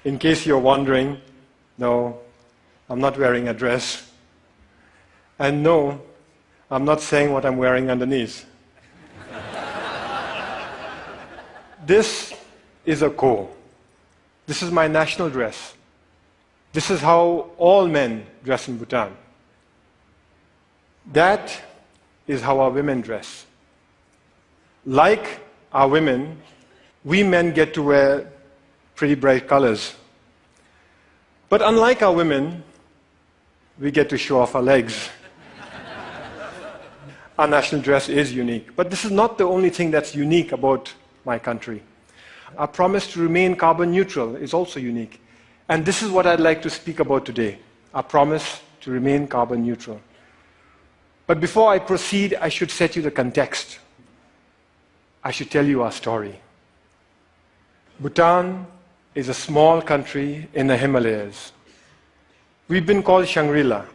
In case you're wondering, no, I'm not wearing a dress. And no, I'm not saying what I'm wearing underneath. This is a ko. This is my national dress. This is how all men dress in Bhutan. That is how our women dress. Like our women, we men get to wear pretty bright colors. But unlike our women, we get to show off our legs. Our national dress is unique. But this is not the only thing that's unique about my country. Our promise to remain carbon neutral is also unique. And this is what I'd like to speak about today, our promise to remain carbon neutral. But before I proceed, I should set you the context. I should tell you our story. Bhutan is a small country in the Himalayas. We've been called Shangri-La,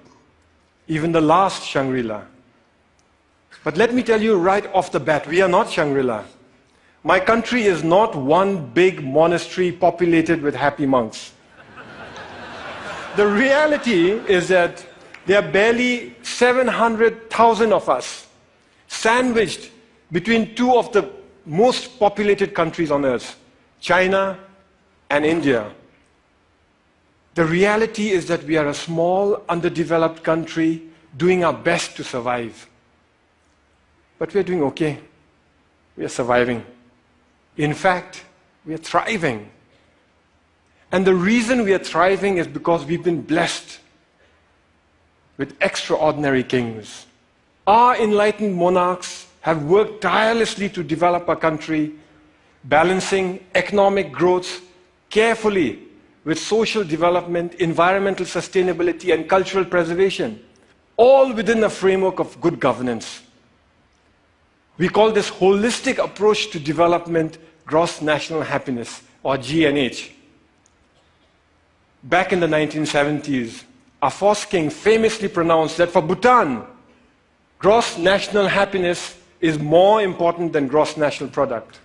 even the last Shangri-La. But let me tell you right off the bat, we are not Shangri-La. My country is not one big monastery populated with happy monks. The reality is that there are barely 700,000 of us, sandwiched between two of the most populated countries on earth, China and India. The reality is that we are a small, underdeveloped country doing our best to survive. But we are doing okay. We are surviving. In fact, we are thriving. And the reason we are thriving is because we've been blessed with extraordinary kings. Our enlightened monarchs have worked tirelessly to develop our country, balancing economic growth carefully with social development, environmental sustainability, and cultural preservation, all within a framework of good governance. We call this holistic approach to development gross national happiness, or GNH. Back in the 1970s, our first king famously pronounced that for Bhutan, gross national happiness is more important than gross national product.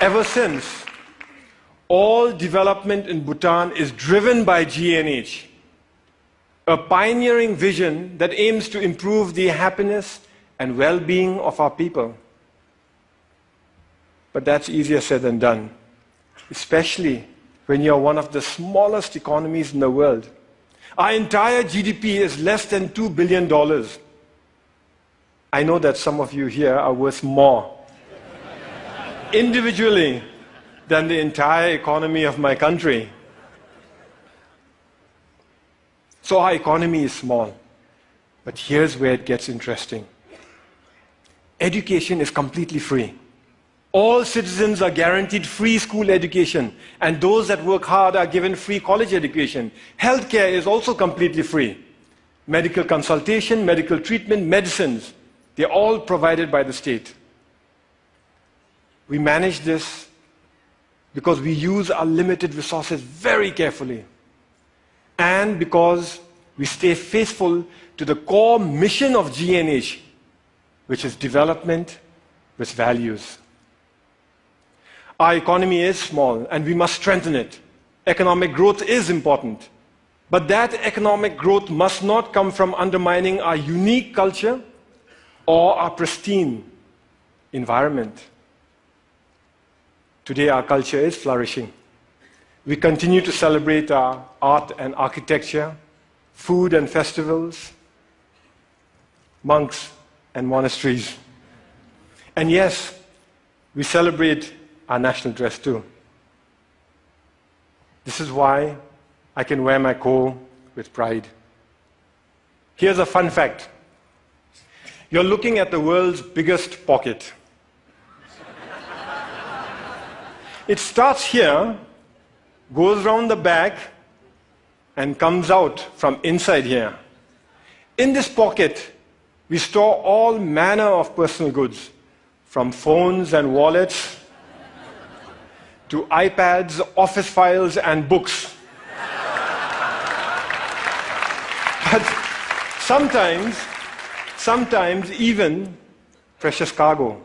Ever since, all development in Bhutan is driven by GNH, a pioneering vision that aims to improve the happiness and well-being of our people. But that's easier said than done, especially when you're one of the smallest economies in the world. Our entire GDP is less than $2 billion. I know that some of you here are worth more individually than the entire economy of my country. So our economy is small. But here's where it gets interesting. Education is completely free. All citizens are guaranteed free school education, and those that work hard are given free college education. Healthcare is also completely free. Medical consultation, medical treatment, medicines, they're all provided by the state. We manage this because we use our limited resources very carefully, and because we stay faithful to the core mission of GNH, which is development with values. Our economy is small, and we must strengthen it. Economic growth is important. But that economic growth must not come from undermining our unique culture or our pristine environment. Today, our culture is flourishing. We continue to celebrate our art and architecture, food and festivals, monks and monasteries. And yes, we celebrate our national dress too. This is why I can wear my ko with pride. Here's a fun fact. You're looking at the world's biggest pocket. It starts here, goes round the back, and comes out from inside here. In this pocket, we store all manner of personal goods, from phones and wallets to iPads, office files, and books. But sometimes even precious cargo.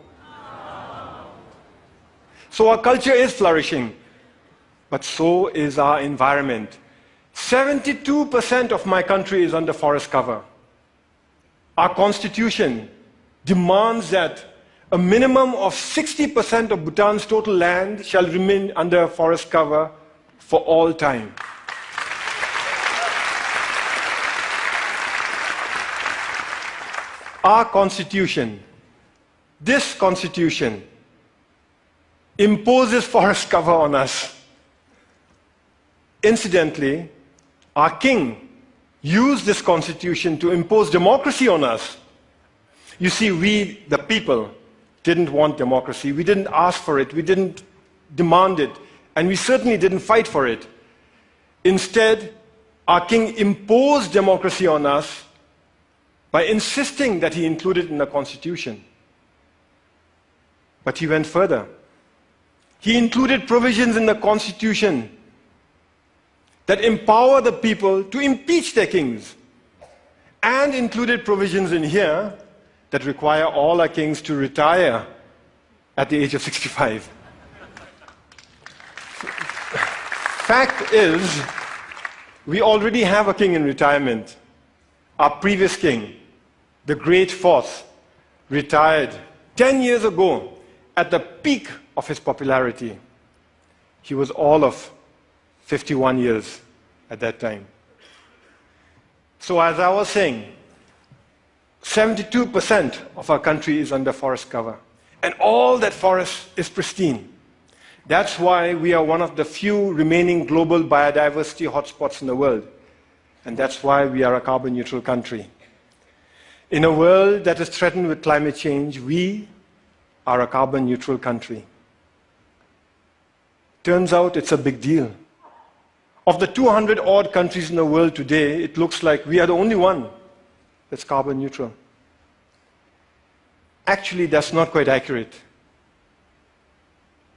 So our culture is flourishing, but so is our environment. 72% of my country is under forest cover. Our constitution demands that a minimum of 60% of Bhutan's total land shall remain under forest cover for all time. Our constitution, this constitution, imposes forest cover on us. Incidentally, our king used this constitution to impose democracy on us. You see, we, the people, didn't want democracy. We didn't ask for it. We didn't demand it. And we certainly didn't fight for it. Instead, our king imposed democracy on us by insisting that he include it in the constitution. But he went further. He included provisions in the constitution that empower the people to impeach their kings, and included provisions in here that require all our kings to retire at the age of 65. Fact is, we already have a king in retirement. Our previous king, the Great Fourth, retired 10 years ago at the peak of his popularity. He was all of 51 years at that time. So as I was saying, 72% of our country is under forest cover. And all that forest is pristine. That's why we are one of the few remaining global biodiversity hotspots in the world. And that's why we are a carbon neutral country. In a world that is threatened with climate change, we are a carbon neutral country. Turns out it's a big deal. Of the 200 odd countries in the world today, it looks like we are the only one that's carbon neutral. Actually, that's not quite accurate.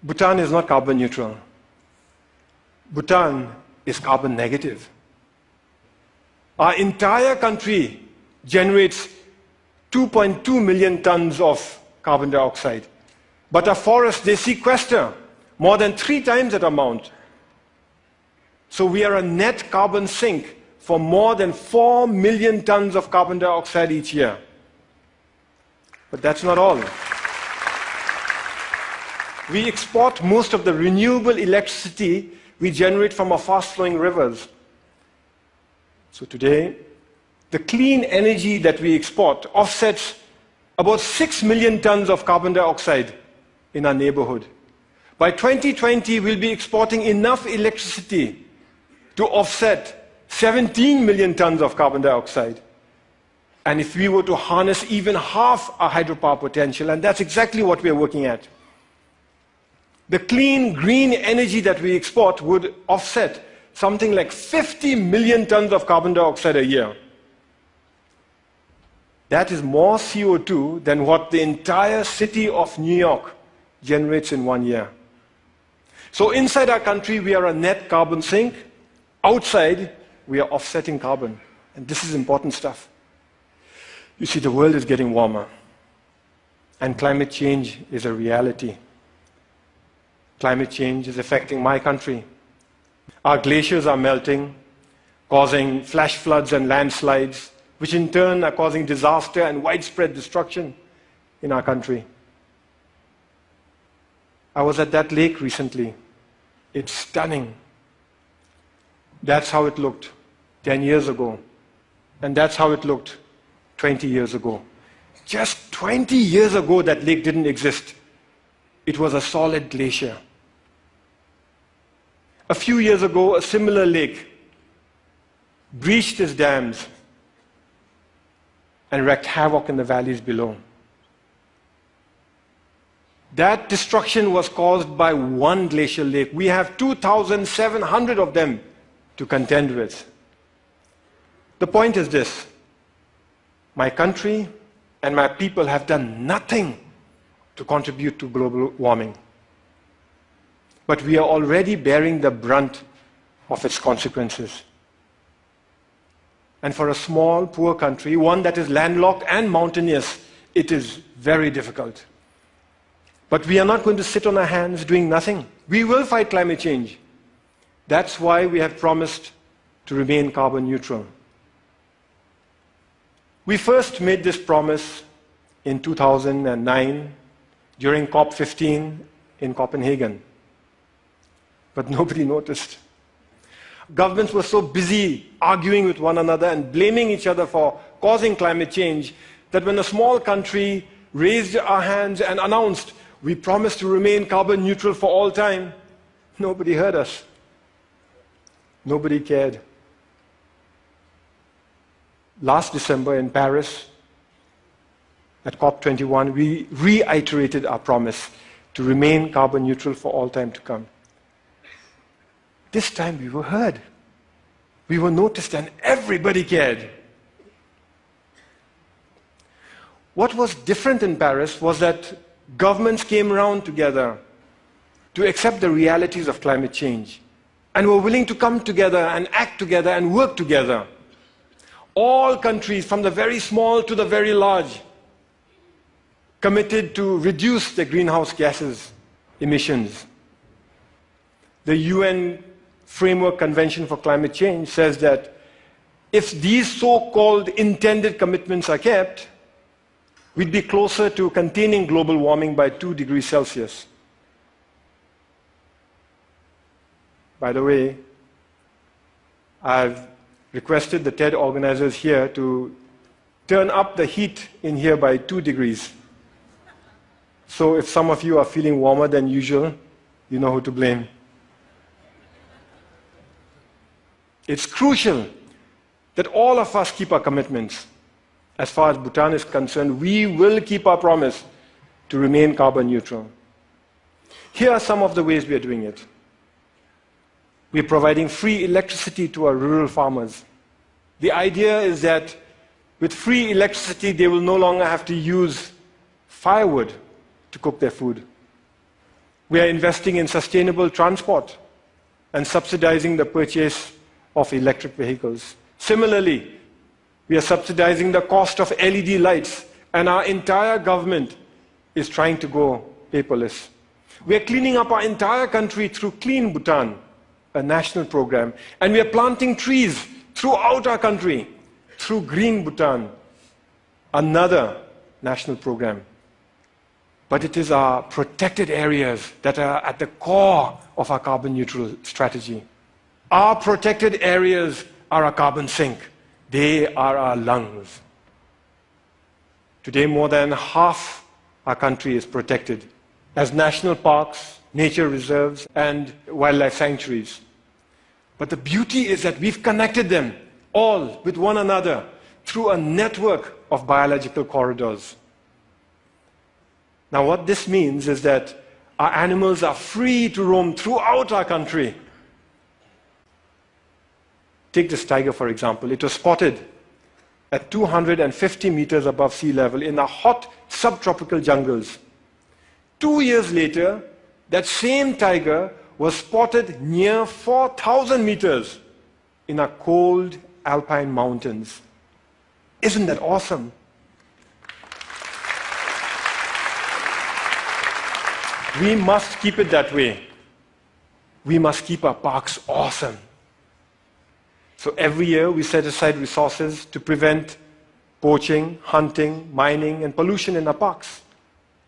Bhutan is not carbon neutral. Bhutan is carbon negative. Our entire country generates 2.2 million tons of carbon dioxide. But our forests, they sequester more than 3 times that amount. So we are a net carbon sink for more than 4 million tons of carbon dioxide each year. But that's not all. We export most of the renewable electricity we generate from our fast-flowing rivers. So today, the clean energy that we export offsets about 6 million tons of carbon dioxide in our neighborhood. By 2020, we'll be exporting enough electricity to offset 17 million tons of carbon dioxide. And if we were to harness even half our hydropower potential, and that's exactly what we're working at, the clean, green energy that we export would offset something like 50 million tons of carbon dioxide a year. That is more CO2 than what the entire city of New York generates in 1 year. So inside our country, we are a net carbon sink. Outside, we are offsetting carbon. And this is important stuff. You see, the world is getting warmer. And climate change is a reality. Climate change is affecting my country. Our glaciers are melting, causing flash floods and landslides, which in turn are causing disaster and widespread destruction in our country. I was at that lake recently. It's stunning. That's how it looked 10 years ago. And that's how it looked 20 years ago. Just 20 years ago, that lake didn't exist. It was a solid glacier. A few years ago, a similar lake breached its dams and wreaked havoc in the valleys below. That destruction was caused by one glacial lake. We have 2,700 of them to contend with. The point is this: my country and my people have done nothing to contribute to global warming. But we are already bearing the brunt of its consequences. And for a small, poor country, one that is landlocked and mountainous, it is very difficult. But we are not going to sit on our hands doing nothing. We will fight climate change. That's why we have promised to remain carbon neutral. We first made this promise in 2009 during COP15 in Copenhagen. But nobody noticed. Governments were so busy arguing with one another and blaming each other for causing climate change that when a small country raised our hands and announced, we promise to remain carbon neutral for all time, nobody heard us. Nobody cared. Last December in Paris, at COP21, we reiterated our promise to remain carbon neutral for all time to come. This time we were heard. We were noticed and everybody cared. What was different in Paris was that governments came around together to accept the realities of climate change and were willing to come together and act together and work together. All countries, from the very small to the very large, committed to reduce their greenhouse gases emissions. The UN Framework Convention for Climate Change says that if these so-called intended commitments are kept, we'd be closer to containing global warming by 2 degrees Celsius. By the way, I've requested the TED organizers here to turn up the heat in here by 2 degrees. So if some of you are feeling warmer than usual, you know who to blame. It's crucial that all of us keep our commitments. As far as Bhutan is concerned, we will keep our promise to remain carbon neutral. Here are some of the ways we are doing it. We are providing free electricity to our rural farmers. The idea is that with free electricity, they will no longer have to use firewood to cook their food. We are investing in sustainable transport and subsidizing the purchase of electric vehicles. Similarly, we are subsidizing the cost of LED lights, and our entire government is trying to go paperless. We are cleaning up our entire country through Clean Bhutan, a national program, and we are planting trees throughout our country through Green Bhutan, another national program. But it is our protected areas that are at the core of our carbon neutral strategy. Our protected areas are our carbon sink. They are our lungs. Today, more than half our country is protected as national parks, nature reserves, and wildlife sanctuaries. But the beauty is that we've connected them all with one another through a network of biological corridors. Now, what this means is that our animals are free to roam throughout our country. Take this tiger, for example. It was spotted at 250 meters above sea level in the hot subtropical jungles. 2 years later, that same tiger was spotted near 4,000 meters in our cold alpine mountains. Isn't that awesome? We must keep it that way. We must keep our parks awesome. So every year we set aside resources to prevent poaching, hunting, mining, and pollution in our parks,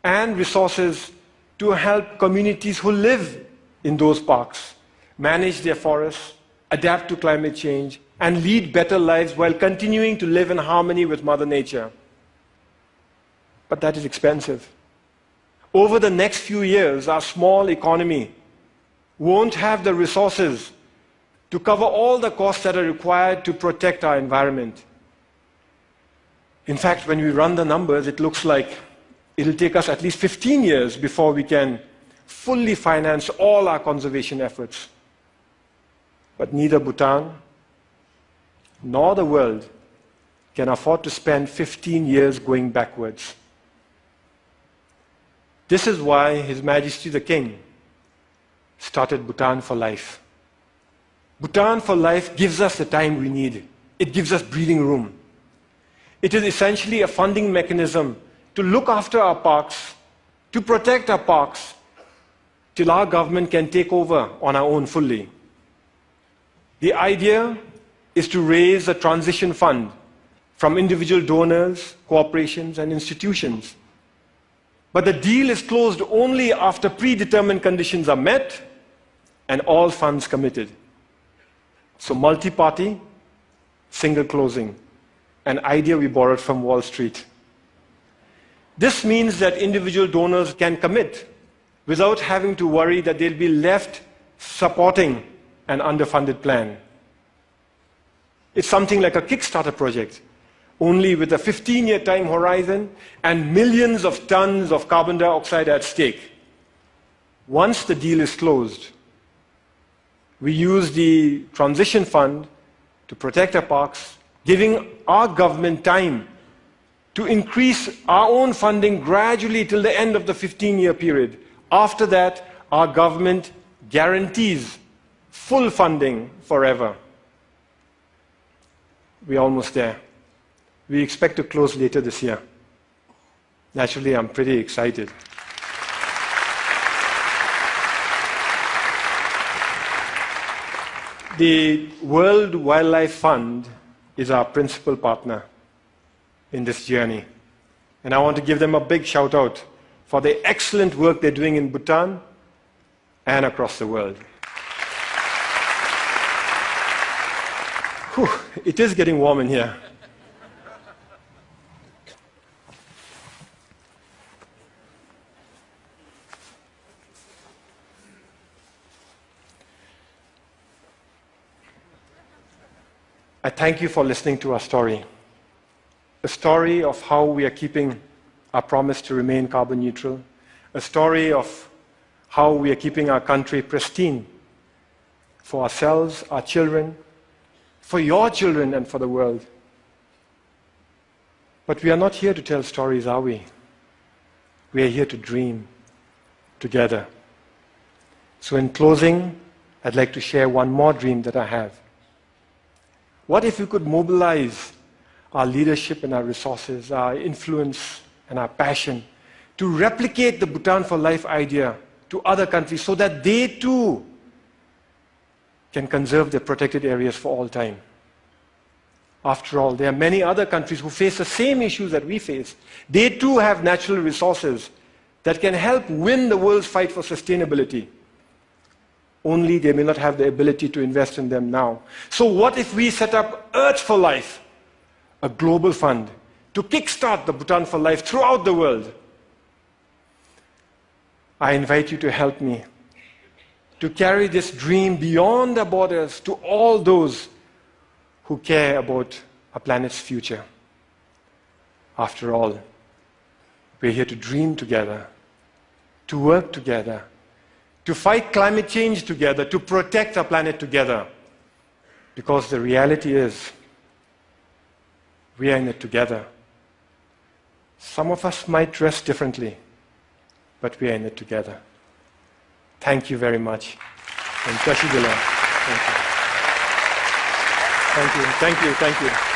and resources to help communities who live in those parks manage their forests, adapt to climate change, and lead better lives while continuing to live in harmony with Mother Nature. But that is expensive. Over the next few years, our small economy won't have the resources to cover all the costs that are required to protect our environment. In fact, when we run the numbers, it looks like it'll take us at least 15 years before we can fully finance all our conservation efforts. But neither Bhutan nor the world can afford to spend 15 years going backwards. This is why His Majesty the King started Bhutan for Life. Bhutan for Life gives us the time we need. It gives us breathing room. It is essentially a funding mechanism to look after our parks, to protect our parks till our government can take over on our own fully. The idea is to raise a transition fund from individual donors, corporations, and institutions. But the deal is closed only after predetermined conditions are met and all funds committed. So multi-party, single closing, an idea we borrowed from Wall Street. This means that individual donors can commit without having to worry that they'll be left supporting an underfunded plan. It's something like a Kickstarter project, only with a 15-year time horizon and millions of tons of carbon dioxide at stake. Once the deal is closed, we use the transition fund to protect our parks, giving our government time to increase our own funding gradually till the end of the 15-year period. After that, our government guarantees full funding forever. We're almost there. We expect to close later this year. Naturally, I'm pretty excited. The World Wildlife Fund is our principal partner in this journey. And I want to give them a big shout out for the excellent work they're doing in Bhutan and across the world. Whew, it is getting warm in here. I thank you for listening to our story. A story of how we are keeping our promise to remain carbon neutral. A story of how we are keeping our country pristine for ourselves, our children, for your children, and for the world. But we are not here to tell stories, are we? We are here to dream together. So in closing, I'd like to share one more dream that I have. What if we could mobilize our leadership and our resources, our influence and our passion to replicate the Bhutan for Life idea to other countries so that they too can conserve their protected areas for all time? After all, there are many other countries who face the same issues that we face. They too have natural resources that can help win the world's fight for sustainability. Only they may not have the ability to invest in them now. So what if we set up Earth for Life, a global fund, to kickstart the Bhutan for Life throughout the world? I invite you to help me to carry this dream beyond the borders to all those who care about our planet's future. After all, we're here to dream together, to work together, to fight climate change together, to protect our planet together. Because the reality is, we are in it together. Some of us might dress differently, but we are in it together. Thank you very much. And Thank you. Thank you. Thank you. Thank you.